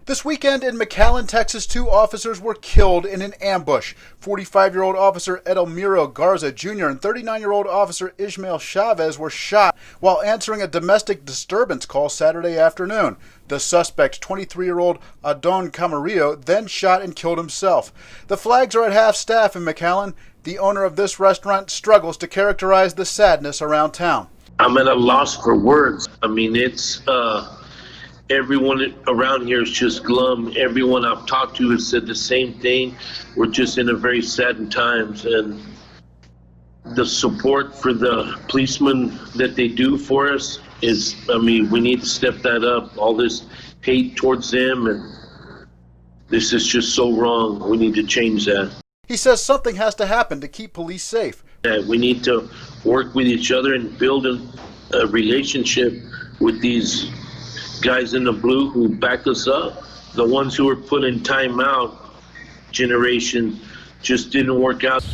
This weekend in McAllen, Texas, 2 officers were killed in an ambush. 45-year-old officer Edelmiro Garza Jr. and 39-year-old officer Ishmael Chavez were shot while answering a domestic disturbance call Saturday afternoon. The suspect, 23-year-old Adon Camarillo, then shot and killed himself. The flags are at half-staff in McAllen. The owner of this restaurant struggles to characterize the sadness around town. I'm at a loss for words. I mean, it's everyone around here is just glum. Everyone I've talked to has said the same thing. We're just in a very saddened times, and the support for the policemen that they do for us is, I mean, we need to step that up. All this hate towards them, and this is just so wrong. We need to change that. He says something has to happen to keep police safe. We need to work with each other and build a relationship with these guys in the blue who back us up. The ones who were put in timeout generation just didn't work out.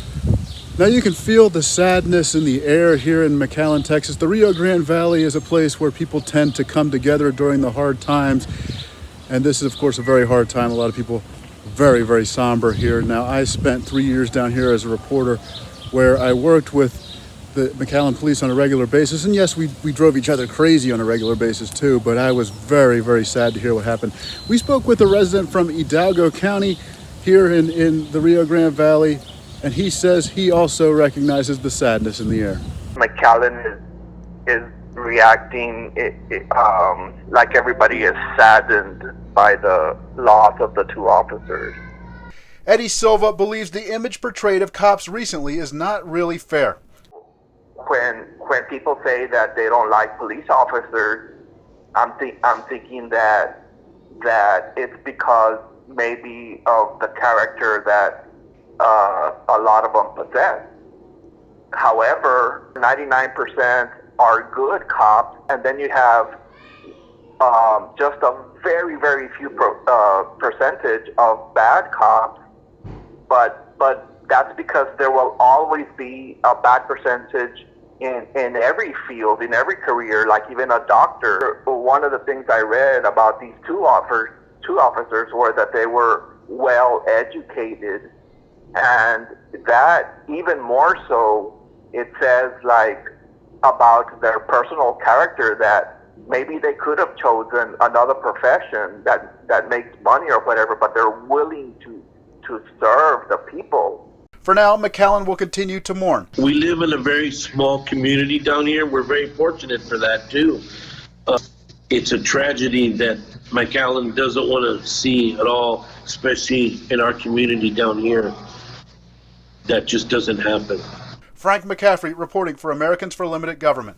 Now you can feel the sadness in the air here in McAllen, Texas. The Rio Grande Valley is a place where people tend to come together during the hard times. And this is, of course, a very hard time. A lot of people very, very somber here. Now, I spent 3 years down here as a reporter where I worked with the McAllen police on a regular basis. And yes, we drove each other crazy on a regular basis too, but I was very, very sad to hear what happened. We spoke with a resident from Hidalgo County here in the Rio Grande Valley, and he says he also recognizes the sadness in the air. McAllen is reacting like everybody is saddened by the loss of the 2 officers. Eddie Silva believes the image portrayed of cops recently is not really fair. When people say that they don't like police officers, I'm thinking that it's because maybe of the character that a lot of them possess. However, 99% are good cops, and then you have just a very, very few percentage of bad cops. But that's because there will always be a bad percentage in every field, in every career, like even a doctor. One of the things I read about these two officers were that they were well educated, and that even more so, it says like about their personal character that maybe they could have chosen another profession that makes money or whatever, but they're willing to serve the people. For now, McAllen will continue to mourn. We live in a very small community down here. We're very fortunate for that too. It's a tragedy that McAllen doesn't want to see at all, especially in our community down here. That just doesn't happen. Frank McCaffrey reporting for Americans for Limited Government.